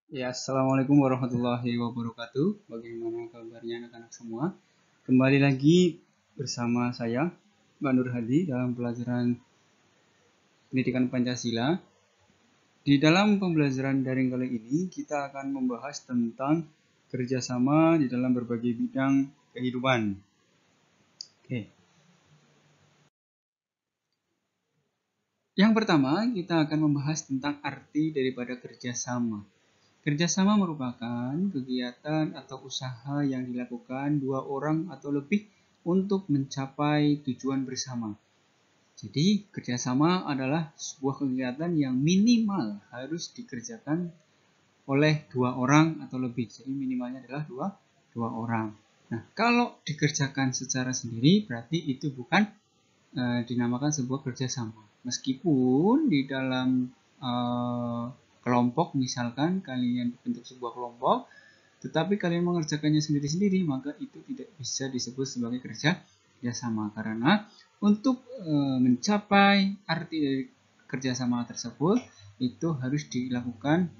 Ya, Assalamualaikum warahmatullahi wabarakatuh. Bagaimana kabarnya anak-anak semua? Kembali lagi bersama saya, Mbak Nur Hadi, dalam pelajaran Pendidikan Pancasila. Di dalam pembelajaran daring kali ini, kita akan membahas tentang kerjasama di dalam berbagai bidang kehidupan. Oke. Yang pertama, kita akan membahas tentang arti daripada kerjasama. Kerjasama merupakan kegiatan atau usaha yang dilakukan dua orang atau lebih untuk mencapai tujuan bersama. Jadi, kerjasama adalah sebuah kegiatan yang minimal harus dikerjakan oleh dua orang atau lebih. Jadi, minimalnya adalah dua orang. Nah, kalau dikerjakan secara sendiri, berarti itu bukan dinamakan sebuah kerjasama. Meskipun di dalam kelompok, misalkan kalian bentuk sebuah kelompok, tetapi kalian mengerjakannya sendiri-sendiri, maka itu tidak bisa disebut sebagai kerjasama. Karena untuk mencapai arti dari kerjasama tersebut, itu harus dilakukan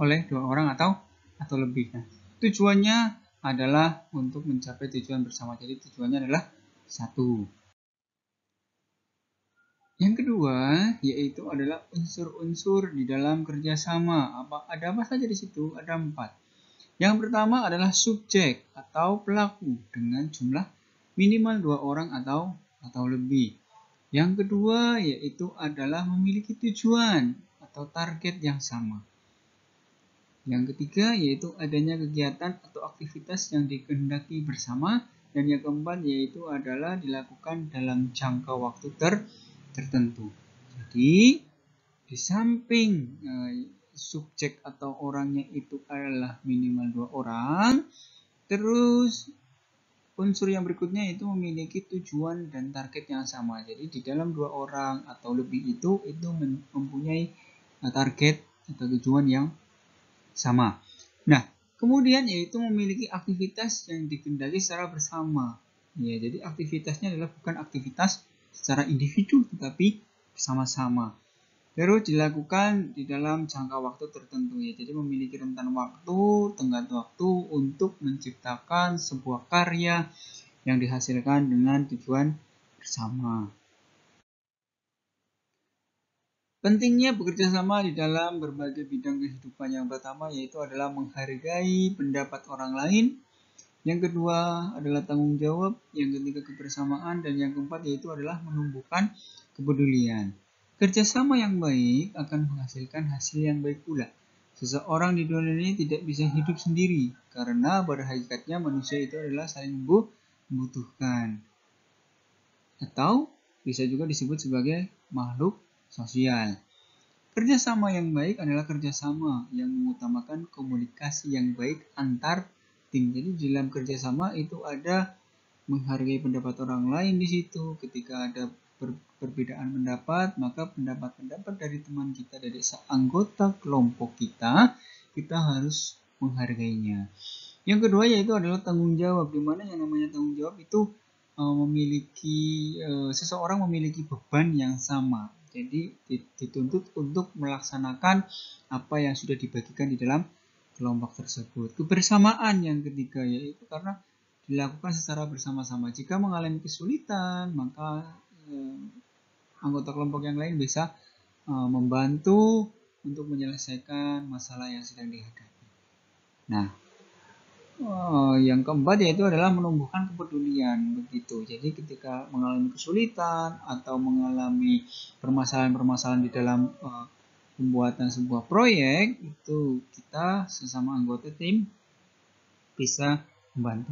oleh dua orang atau lebih. Nah, tujuannya adalah untuk mencapai tujuan bersama. Jadi tujuannya adalah satu. Yang kedua, yaitu adalah unsur-unsur di dalam kerjasama. Ada apa saja di situ? Ada 4. Yang pertama adalah subjek atau pelaku dengan jumlah minimal 2 orang atau lebih. Yang kedua, yaitu adalah memiliki tujuan atau target yang sama. Yang ketiga, yaitu adanya kegiatan atau aktivitas yang dikehendaki bersama. Dan yang keempat, yaitu adalah dilakukan dalam jangka waktu tertentu. Jadi, di samping subjek atau orangnya itu adalah minimal 2 orang, terus unsur yang berikutnya itu memiliki tujuan dan target yang sama. Jadi di dalam 2 orang atau lebih itu mempunyai target atau tujuan yang sama. Nah, kemudian yaitu memiliki aktivitas yang dikendaki secara bersama. Ya, jadi aktivitasnya adalah bukan aktivitas secara individu tetapi bersama-sama. Terus dilakukan di dalam jangka waktu tertentu, ya. Jadi memiliki rentan waktu, tenggat waktu untuk menciptakan sebuah karya yang dihasilkan dengan tujuan bersama. Pentingnya bekerja sama di dalam berbagai bidang kehidupan. Yang pertama yaitu adalah menghargai pendapat orang lain. Yang kedua adalah tanggung jawab. Yang ketiga kebersamaan. Dan yang keempat yaitu adalah menumbuhkan kepedulian. Kerjasama yang baik akan menghasilkan hasil yang baik pula. Seseorang di dunia ini tidak bisa hidup sendiri. Karena pada hakikatnya manusia itu adalah saling membutuhkan. Atau bisa juga disebut sebagai makhluk sosial. Kerjasama yang baik adalah kerjasama yang mengutamakan komunikasi yang baik antar tim. Jadi dalam kerjasama itu ada menghargai pendapat orang lain di situ. Ketika ada perbedaan pendapat, maka pendapat-pendapat dari teman kita, dari anggota kelompok kita harus menghargainya. Yang kedua yaitu adalah tanggung jawab, di mana yang namanya tanggung jawab itu seseorang memiliki beban yang sama. Jadi dituntut untuk melaksanakan apa yang sudah dibagikan di dalam kelompok tersebut. Kebersamaan yang ketiga yaitu karena dilakukan secara bersama-sama. Jika mengalami kesulitan, maka anggota kelompok yang lain bisa membantu untuk menyelesaikan masalah yang sedang dihadapi. Nah, yang keempat yaitu adalah menumbuhkan kepedulian begitu. Jadi ketika mengalami kesulitan atau mengalami permasalahan-permasalahan di dalam pembuatan sebuah proyek, itu kita sesama anggota tim bisa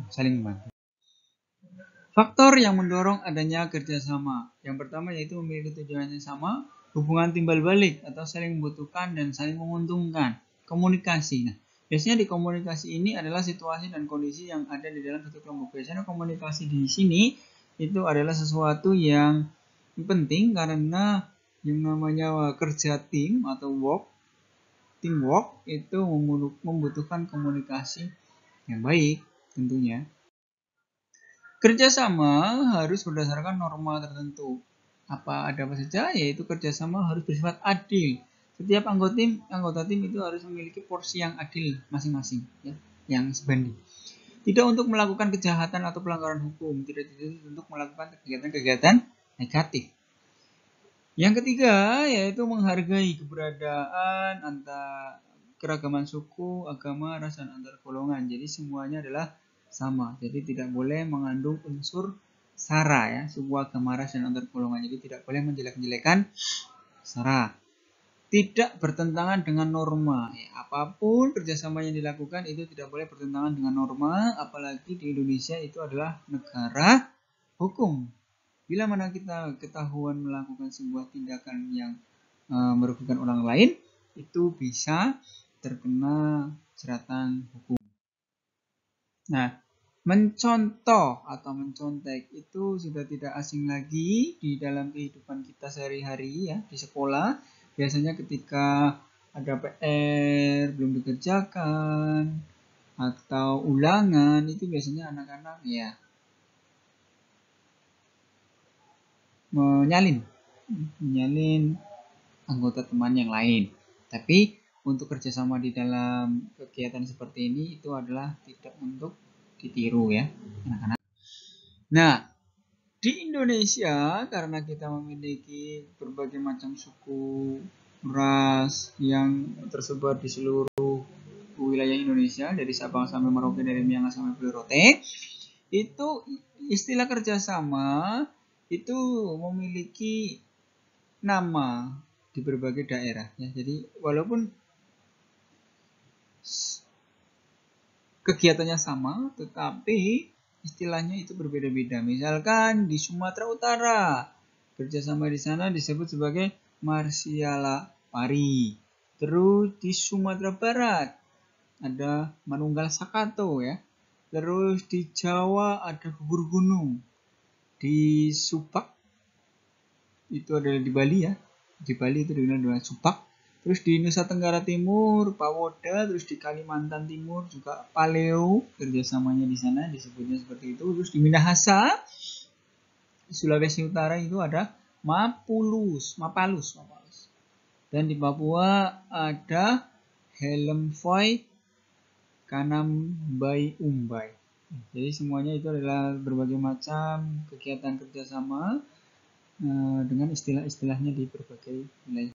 saling membantu. Faktor yang mendorong adanya kerjasama. Yang pertama yaitu memiliki tujuan yang sama, hubungan timbal balik atau saling membutuhkan dan saling menguntungkan. Komunikasi. Nah, biasanya di komunikasi ini adalah situasi dan kondisi yang ada di dalam satu kelompok. Biasanya komunikasi di sini itu adalah sesuatu yang penting karena yang namanya kerja tim atau teamwork itu membutuhkan komunikasi yang baik tentunya. Kerjasama harus berdasarkan norma tertentu. Ada apa saja? Yaitu kerjasama harus bersifat adil, Setiap anggota tim itu harus memiliki porsi yang adil masing-masing, ya, yang sebanding. Tidak untuk melakukan kejahatan atau pelanggaran hukum, tidak untuk melakukan kegiatan-kegiatan negatif. Yang ketiga yaitu menghargai keberadaan antar keragaman suku, agama, ras, dan antar golongan. Jadi semuanya adalah sama. Jadi tidak boleh mengandung unsur sara, ya, suku, agama, ras, dan antar golongan. Jadi tidak boleh menjelek-jelekan sara. Tidak bertentangan dengan norma, ya, apapun kerjasama yang dilakukan itu tidak boleh bertentangan dengan norma, apalagi di Indonesia itu adalah negara hukum. Bila mana kita ketahuan melakukan sebuah tindakan yang merugikan orang lain, itu bisa terkena jeratan hukum. Nah, mencontoh atau mencontek itu sudah tidak asing lagi di dalam kehidupan kita sehari-hari, ya, di sekolah. Biasanya ketika ada PR belum dikerjakan atau ulangan, itu biasanya anak-anak ya menyalin anggota teman yang lain. Tapi untuk kerjasama di dalam kegiatan seperti ini itu adalah tidak untuk ditiru, ya, anak-anak. Nah, di Indonesia karena kita memiliki berbagai macam suku, ras yang tersebar di seluruh wilayah Indonesia dari Sabang sampai Merauke, dari Miangas sampai Pulau Rote, itu istilah kerjasama itu memiliki nama di berbagai daerah, ya. Jadi walaupun kegiatannya sama, tetapi istilahnya itu berbeda-beda. Misalkan di Sumatera Utara, kerjasama di sana disebut sebagai Marsiala Pari. Terus di Sumatera Barat ada Manunggal Sakato, ya. Terus di Jawa ada gugur gunung. Di Subak itu adalah di Bali, ya. Di Bali itu dikenal dengan Subak. Terus di Nusa Tenggara Timur, Pawoda, terus di Kalimantan Timur juga Paleo, kerjasamanya di sana disebutnya seperti itu. Terus di Minahasa, Sulawesi Utara itu ada Mapalus. Dan di Papua ada Helmfoy Kanambai Umbai. Jadi semuanya itu adalah berbagai macam kegiatan kerjasama dengan istilah-istilahnya di berbagai wilayah.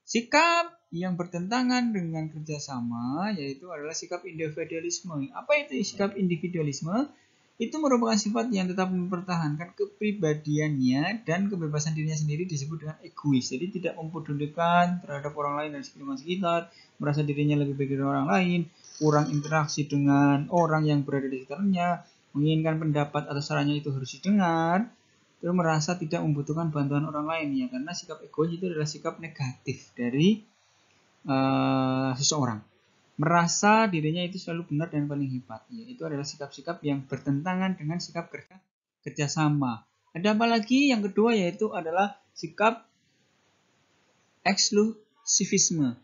Sikap yang bertentangan dengan kerjasama yaitu adalah sikap individualisme. Apa itu sikap individualisme? Itu merupakan sifat yang tetap mempertahankan kepribadiannya dan kebebasan dirinya sendiri, disebut dengan egois. Jadi tidak mempedulikan terhadap orang lain dan sekitar, merasa dirinya lebih baik dari orang lain, kurang interaksi dengan orang yang berada di sekitarnya, menginginkan pendapat atau sarannya itu harus didengar, itu merasa tidak membutuhkan bantuan orang lain, ya, karena sikap egois itu adalah sikap negatif dari seseorang, merasa dirinya itu selalu benar dan paling hebat, ya, itu adalah sikap-sikap yang bertentangan dengan sikap kerjasama. Ada apa lagi? Yang kedua yaitu adalah sikap eksklusivisme.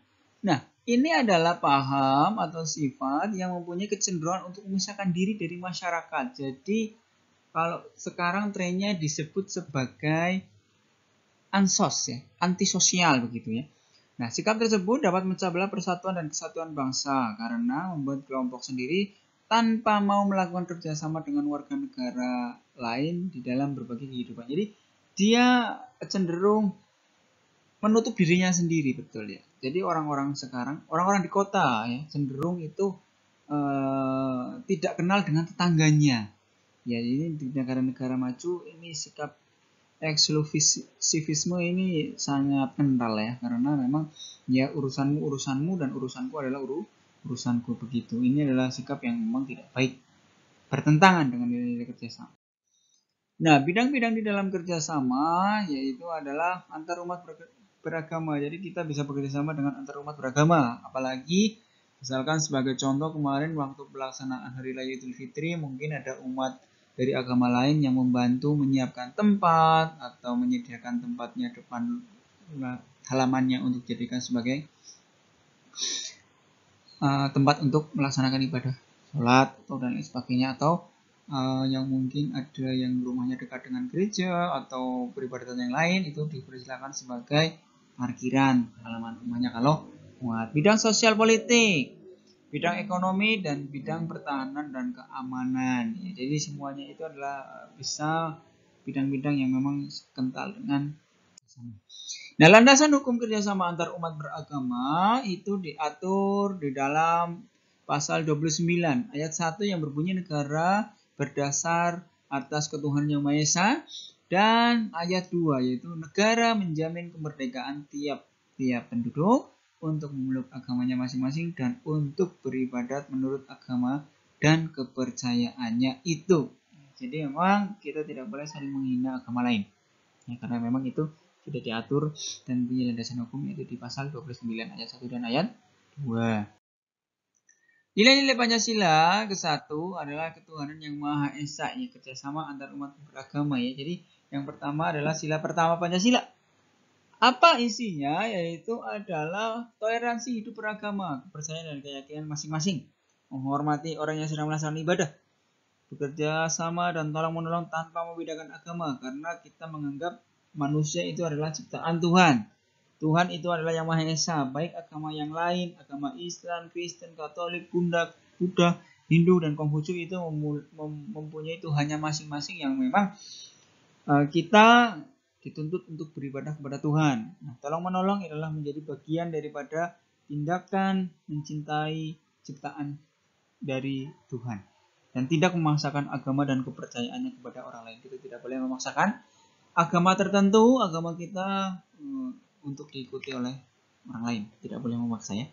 Nah, ini adalah paham atau sifat yang mempunyai kecenderungan untuk memisahkan diri dari masyarakat. Jadi kalau sekarang trennya disebut sebagai ansos, ya, antisosial begitu, ya. Nah, sikap tersebut dapat memecah belah persatuan dan kesatuan bangsa karena membuat kelompok sendiri tanpa mau melakukan kerjasama dengan warga negara lain di dalam berbagai kehidupan. Jadi dia cenderung menutup dirinya sendiri, betul, ya. Jadi orang-orang sekarang, orang-orang di kota, ya, cenderung itu tidak kenal dengan tetangganya. Ya, ini di negara-negara maju ini sikap eksklusivisme ini sangat kental, ya, karena memang ya urusanmu dan urusanku adalah urusanku, begitu. Ini adalah sikap yang memang tidak baik, bertentangan dengan nilai-nilai kerjasama. Nah, bidang-bidang di dalam kerjasama yaitu adalah antar umat beragama. Jadi kita bisa bekerjasama dengan antar umat beragama, apalagi misalkan sebagai contoh kemarin waktu pelaksanaan Hari Raya Idul Fitri, mungkin ada umat dari agama lain yang membantu menyiapkan tempat atau menyediakan tempatnya depan halamannya untuk dijadikan sebagai tempat untuk melaksanakan ibadah sholat atau dan lain sebagainya, atau yang mungkin ada yang rumahnya dekat dengan gereja atau peribadatan yang lain, itu dipersilakan sebagai parkiran halaman rumahnya kalau muat. Bidang sosial politik, bidang ekonomi, dan bidang pertahanan dan keamanan. Ya, jadi semuanya itu adalah bisa bidang-bidang yang memang kental dengan kerjasama. Nah, landasan hukum kerjasama antar umat beragama itu diatur di dalam pasal 29 ayat 1 yang berbunyi negara berdasar atas ketuhanan yang Maha Esa, dan ayat 2 yaitu negara menjamin kemerdekaan tiap-tiap penduduk untuk memeluk agamanya masing-masing dan untuk beribadat menurut agama dan kepercayaannya itu. Jadi memang kita tidak boleh saling menghina agama lain. Ya, karena memang itu sudah diatur dan punya landasan hukum yaitu di pasal 29 ayat 1 dan ayat 2. Nilai-nilai Pancasila ke-1 adalah ketuhanan yang Maha Esa, ya, kerjasama antar umat beragama ya. Jadi yang pertama adalah sila pertama Pancasila. Apa isinya? Yaitu adalah toleransi hidup beragama, kepercayaan dan keyakinan masing-masing, menghormati orang yang sedang melaksanakan ibadah, bekerja sama dan tolong-menolong tanpa membedakan agama, karena kita menganggap manusia itu adalah ciptaan Tuhan. Tuhan itu adalah yang Maha Esa, baik agama yang lain, agama Islam, Kristen, Katolik, Buddha, Hindu, dan Konghucu itu mempunyai Tuhannya masing-masing yang memang kita dituntut untuk beribadah kepada Tuhan. Nah, tolong menolong adalah menjadi bagian daripada tindakan mencintai ciptaan dari Tuhan dan tidak memaksakan agama dan kepercayaannya kepada orang lain. Kita tidak boleh memaksakan agama tertentu, agama kita untuk diikuti oleh orang lain. Tidak boleh memaksa ya.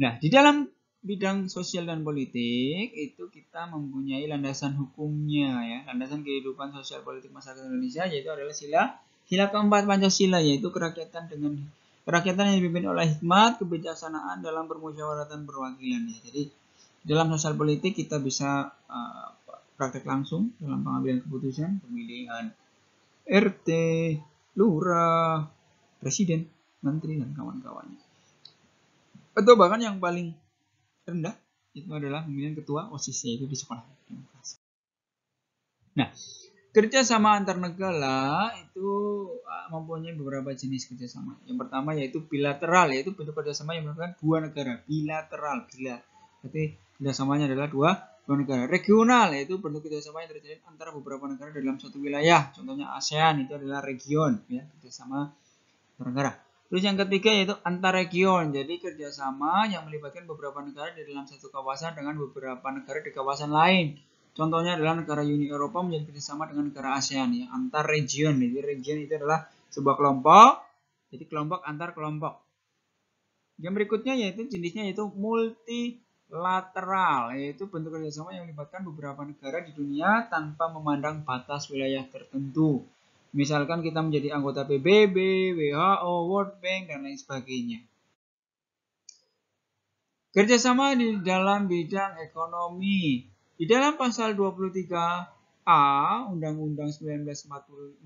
Nah, di dalam bidang sosial dan politik itu kita mempunyai landasan hukumnya ya. Landasan kehidupan sosial politik masyarakat Indonesia yaitu adalah sila keempat Pancasila, yaitu kerakyatan yang dipimpin oleh hikmat, kebijaksanaan dalam permusyawaratan perwakilan ya. Jadi dalam sosial politik kita bisa praktek langsung dalam pengambilan keputusan, pemilihan RT, lurah, presiden, menteri, dan kawan-kawannya. Atau bahkan yang paling rendah itu adalah pemilihan ketua OSIS, yaitu di sekolah demokrasi. Nah, kerjasama antar negara itu mempunyai beberapa jenis kerjasama. Yang pertama yaitu bilateral, yaitu bentuk kerjasama yang melakukan dua negara. Bilateral, berarti kerjasamanya adalah dua negara. Regional, yaitu bentuk kerjasama yang terjadi antara beberapa negara dalam suatu wilayah. Contohnya ASEAN itu adalah region, ya, kerjasama antar negara. Terus yang ketiga yaitu antar region, jadi kerjasama yang melibatkan beberapa negara di dalam satu kawasan dengan beberapa negara di kawasan lain. Contohnya adalah negara Uni Eropa menjadi kerjasama dengan negara ASEAN, ya, antar region. Jadi region itu adalah sebuah kelompok, jadi kelompok antar kelompok. Yang berikutnya yaitu jenisnya yaitu multilateral, yaitu bentuk kerjasama yang melibatkan beberapa negara di dunia tanpa memandang batas wilayah tertentu. Misalkan kita menjadi anggota PBB, WHO, World Bank, dan lain sebagainya. Kerjasama di dalam bidang ekonomi. Di dalam pasal 23A Undang-Undang 1945,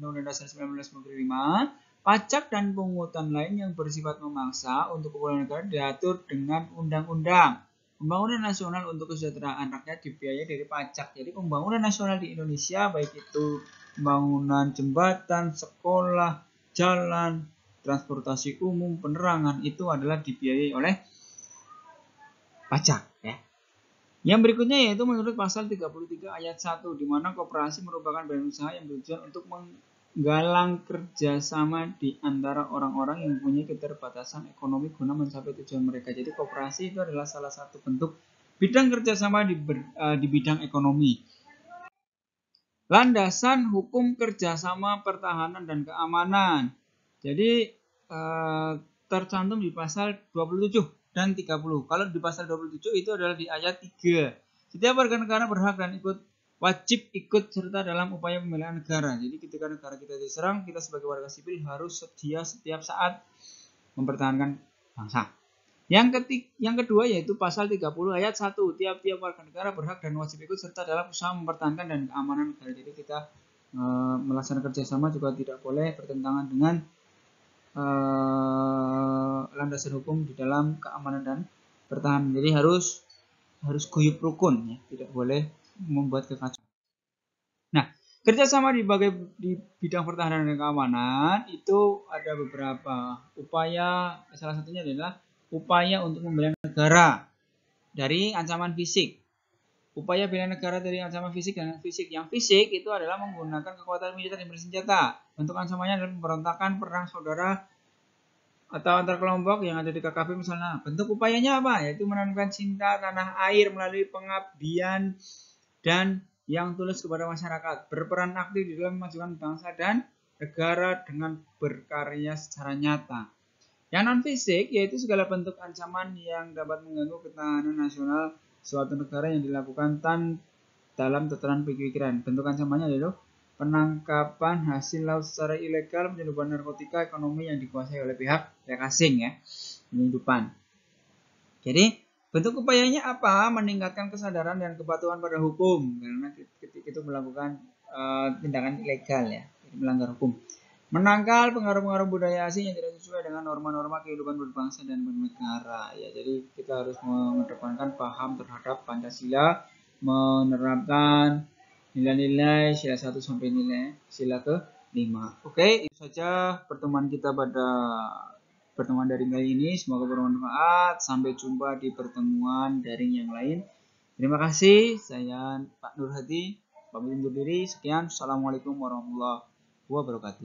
pajak dan pungutan lain yang bersifat memaksa untuk keperluan negara diatur dengan undang-undang. Pembangunan nasional untuk kesejahteraan rakyat dibiayai dari pajak. Jadi pembangunan nasional di Indonesia, baik itu pembangunan jembatan, sekolah, jalan, transportasi umum, penerangan, itu adalah dibiayai oleh pajak ya. Yang berikutnya yaitu menurut pasal 33 ayat 1 di mana koperasi merupakan badan usaha yang bertujuan untuk menggalang kerjasama di antara orang-orang yang mempunyai keterbatasan ekonomi guna mencapai tujuan mereka. Jadi koperasi itu adalah salah satu bentuk bidang kerjasama di bidang ekonomi. Landasan hukum kerjasama pertahanan dan keamanan. Jadi tercantum di pasal 27 dan 30. Kalau di pasal 27 itu adalah di ayat 3. Setiap warga negara berhak dan wajib ikut serta dalam upaya pembelaan negara. Jadi ketika negara kita diserang, kita sebagai warga sipil harus sedia setiap saat mempertahankan bangsa. Yang kedua yaitu pasal 30 ayat 1. Tiap-tiap warga negara berhak dan wajib ikut serta dalam usaha mempertahankan dan keamanan negara. Jadi kita melaksanakan kerjasama juga tidak boleh bertentangan dengan landasan hukum di dalam keamanan dan pertahanan. Jadi harus guyup rukun ya, tidak boleh membuat kekacauan. Nah, Kerjasama di bidang pertahanan dan keamanan itu ada beberapa upaya, salah satunya adalah upaya untuk membela negara dari ancaman fisik. Upaya bela negara dari ancaman fisik dan fisik. Yang fisik itu adalah menggunakan kekuatan militer yang bersenjata. Bentuk ancamannya adalah pemberontakan, perang saudara, atau antar kelompok yang ada di KKP misalnya. Bentuk upayanya apa? Yaitu menanamkan cinta tanah air melalui pengabdian dan yang tulus kepada masyarakat. Berperan aktif di dalam memajukan bangsa dan negara dengan berkarya secara nyata. Yang non fisik yaitu segala bentuk ancaman yang dapat mengganggu ketahanan nasional suatu negara yang dilakukan dalam tataran pikiran. Bentuk ancamannya yaitu penangkapan hasil laut secara ilegal, penyelundupan narkotika, ekonomi yang dikuasai oleh pihak asing ya, penyelundupan. Jadi bentuk upayanya apa? Meningkatkan kesadaran dan kepatuhan pada hukum karena ketika itu melakukan tindakan ilegal ya, melanggar hukum. Menangkal pengaruh-pengaruh budaya asing yang tidak sesuai dengan norma-norma kehidupan berbangsa dan bernegara. Ya, jadi kita harus mengedepankan paham terhadap Pancasila, menerapkan nilai-nilai sila 1 sampai nilai sila ke-5. Oke, itu saja pertemuan kita pada pertemuan daring kali ini. Semoga bermanfaat. Sampai jumpa di pertemuan daring yang lain. Terima kasih. Saya Pak Nur Hadi. Pamit undur diri. Sekian. Assalamualaikum warahmatullahi wabarakatuh.